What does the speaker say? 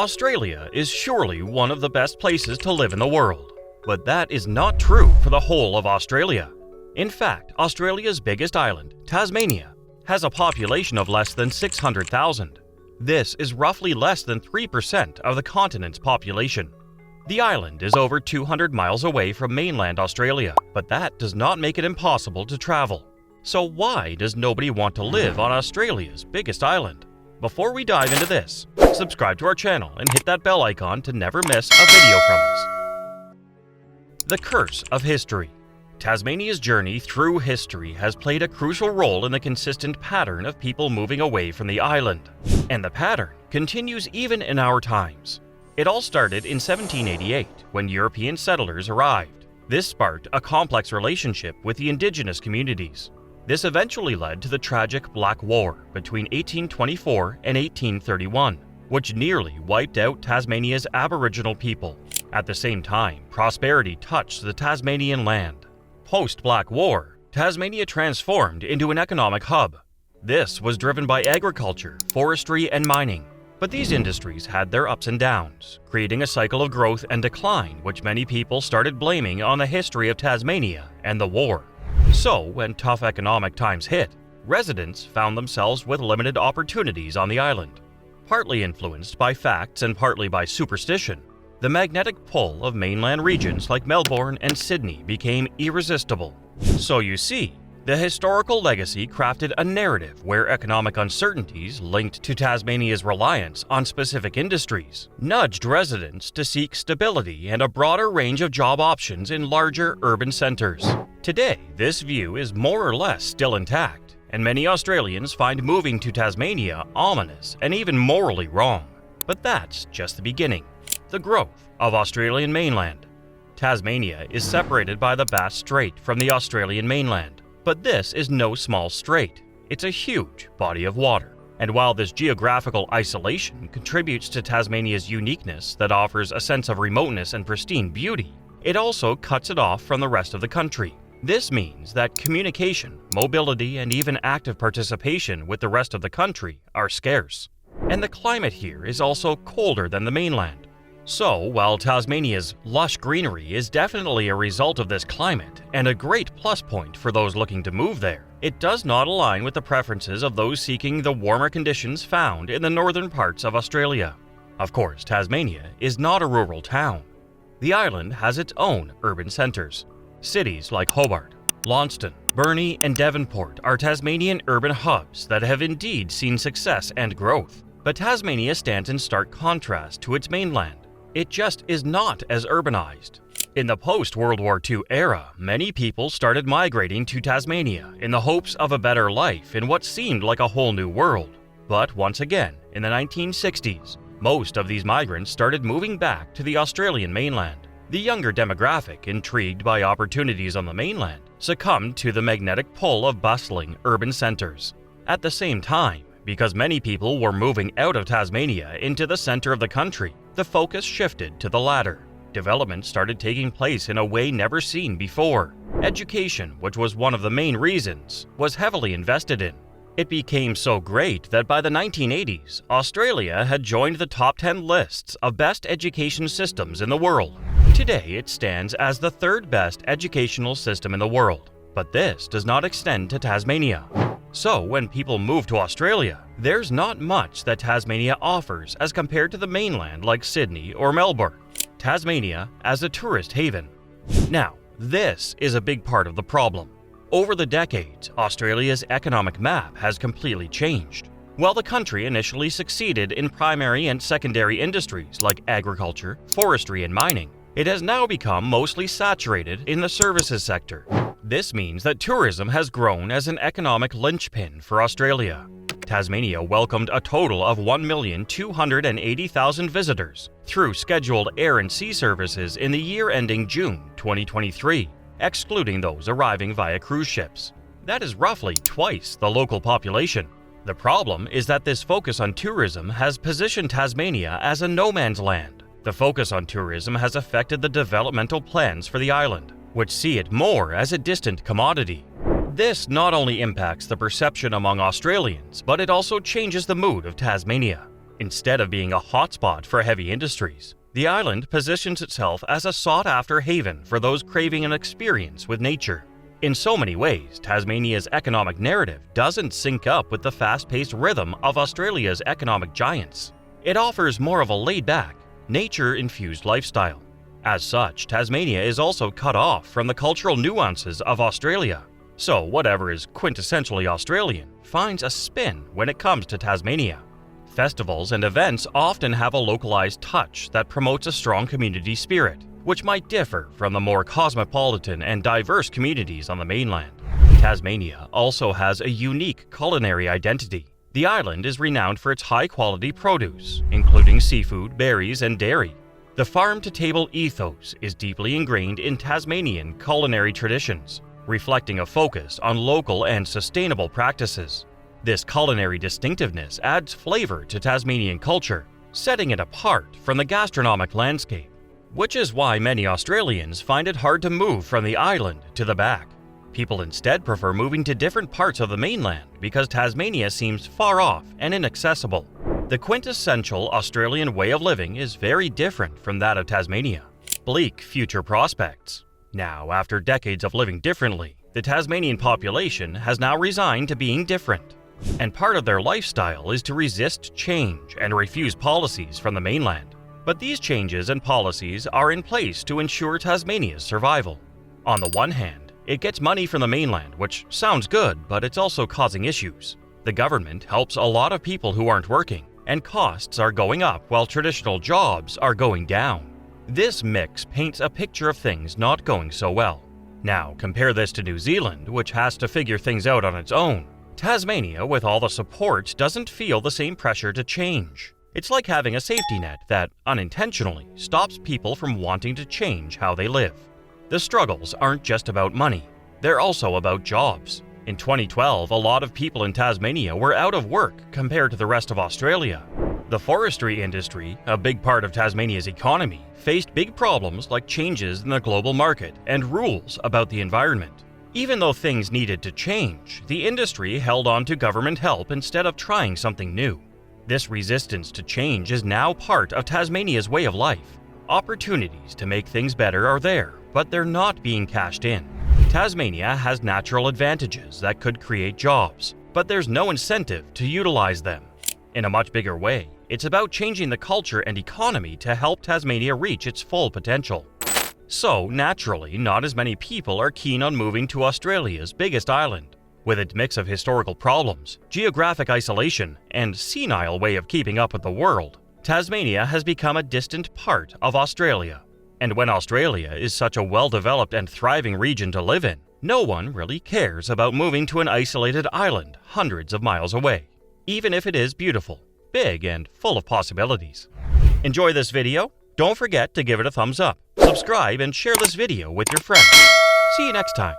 Australia is surely one of the best places to live in the world, but that is not true for the whole of Australia. In fact, Australia's biggest island, Tasmania, has a population of less than 600,000. This is roughly less than 3% of the continent's population. The island is over 200 miles away from mainland Australia, but that does not make it impossible to travel. So why does nobody want to live on Australia's biggest island? Before we dive into this, subscribe to our channel and hit that bell icon to never miss a video from us. The Curse of History. Tasmania's journey through history has played a crucial role in the consistent pattern of people moving away from the island. And the pattern continues even in our times. It all started in 1788 when European settlers arrived. This sparked a complex relationship with the indigenous communities. This eventually led to the tragic Black War between 1824 and 1831, which nearly wiped out Tasmania's Aboriginal people. At the same time, prosperity touched the Tasmanian land. Post-Black War, Tasmania transformed into an economic hub. This was driven by agriculture, forestry, and mining. But these industries had their ups and downs, creating a cycle of growth and decline which many people started blaming on the history of Tasmania and the war. So, when tough economic times hit, residents found themselves with limited opportunities on the island. Partly influenced by facts and partly by superstition, the magnetic pull of mainland regions like Melbourne and Sydney became irresistible. So you see, the historical legacy crafted a narrative where economic uncertainties linked to Tasmania's reliance on specific industries nudged residents to seek stability and a broader range of job options in larger urban centres. Today, this view is more or less still intact, and many Australians find moving to Tasmania ominous and even morally wrong. But that's just the beginning. The growth of Australian mainland. Tasmania is separated by the Bass Strait from the Australian mainland. But this is no small strait. It's a huge body of water. And while this geographical isolation contributes to Tasmania's uniqueness that offers a sense of remoteness and pristine beauty, it also cuts it off from the rest of the country. This means that communication, mobility, and even active participation with the rest of the country are scarce. And the climate here is also colder than the mainland. So, while Tasmania's lush greenery is definitely a result of this climate and a great plus point for those looking to move there, it does not align with the preferences of those seeking the warmer conditions found in the northern parts of Australia. Of course, Tasmania is not a rural town. The island has its own urban centres. Cities like Hobart, Launceston, Burnie, and Devonport are Tasmanian urban hubs that have indeed seen success and growth. But Tasmania stands in stark contrast to its mainland. It just is not as urbanized. In the post-World War II era, many people started migrating to Tasmania in the hopes of a better life in what seemed like a whole new world. But once again, in the 1960s, most of these migrants started moving back to the Australian mainland. The younger demographic, intrigued by opportunities on the mainland, succumbed to the magnetic pull of bustling urban centers. At the same time, because many people were moving out of Tasmania into the center of the country, the focus shifted to the latter. Development started taking place in a way never seen before. Education, which was one of the main reasons, was heavily invested in. It became so great that by the 1980s, Australia had joined the top 10 lists of best education systems in the world. Today, it stands as the third best educational system in the world. But this does not extend to Tasmania. So, when people move to Australia, there's not much that Tasmania offers as compared to the mainland like Sydney or Melbourne. Tasmania as a tourist haven. Now, this is a big part of the problem. Over the decades, Australia's economic map has completely changed. While the country initially succeeded in primary and secondary industries like agriculture, forestry, and mining, it has now become mostly saturated in the services sector. This means that tourism has grown as an economic linchpin for Australia. Tasmania welcomed a total of 1,280,000 visitors through scheduled air and sea services in the year ending June 2023, excluding those arriving via cruise ships. That is roughly twice the local population. The problem is that this focus on tourism has positioned Tasmania as a no man's land. The focus on tourism has affected the developmental plans for the island, which see it more as a distant commodity. This not only impacts the perception among Australians, but it also changes the mood of Tasmania. Instead of being a hotspot for heavy industries, the island positions itself as a sought-after haven for those craving an experience with nature. In so many ways, Tasmania's economic narrative doesn't sync up with the fast-paced rhythm of Australia's economic giants. It offers more of a laid-back, nature-infused lifestyle. As such, Tasmania is also cut off from the cultural nuances of Australia. So whatever is quintessentially Australian finds a spin when it comes to Tasmania. Festivals and events often have a localized touch that promotes a strong community spirit, which might differ from the more cosmopolitan and diverse communities on the mainland. Tasmania also has a unique culinary identity. The island is renowned for its high-quality produce, including seafood, berries, and dairy. The farm-to-table ethos is deeply ingrained in Tasmanian culinary traditions, reflecting a focus on local and sustainable practices. This culinary distinctiveness adds flavor to Tasmanian culture, setting it apart from the gastronomic landscape, which is why many Australians find it hard to move from the island to the back. People instead prefer moving to different parts of the mainland because Tasmania seems far off and inaccessible. The quintessential Australian way of living is very different from that of Tasmania. Bleak future prospects. Now, after decades of living differently, the Tasmanian population has now resigned to being different. And part of their lifestyle is to resist change and refuse policies from the mainland. But these changes and policies are in place to ensure Tasmania's survival. On the one hand, it gets money from the mainland, which sounds good, but it's also causing issues. The government helps a lot of people who aren't working, and costs are going up while traditional jobs are going down. This mix paints a picture of things not going so well. Now, compare this to New Zealand, which has to figure things out on its own. Tasmania, with all the support, doesn't feel the same pressure to change. It's like having a safety net that, unintentionally, stops people from wanting to change how they live. The struggles aren't just about money, they're also about jobs. In 2012, a lot of people in Tasmania were out of work compared to the rest of Australia. The forestry industry, a big part of Tasmania's economy, faced big problems like changes in the global market and rules about the environment. Even though things needed to change, the industry held on to government help instead of trying something new. This resistance to change is now part of Tasmania's way of life. Opportunities to make things better are there, but they're not being cashed in. Tasmania has natural advantages that could create jobs, but there's no incentive to utilize them. In a much bigger way, it's about changing the culture and economy to help Tasmania reach its full potential. So, naturally, not as many people are keen on moving to Australia's biggest island. With its mix of historical problems, geographic isolation, and senile way of keeping up with the world, Tasmania has become a distant part of Australia. And when Australia is such a well-developed and thriving region to live in, no one really cares about moving to an isolated island hundreds of miles away, even if it is beautiful, big, and full of possibilities. Enjoy this video? Don't forget to give it a thumbs up, subscribe, and share this video with your friends. See you next time.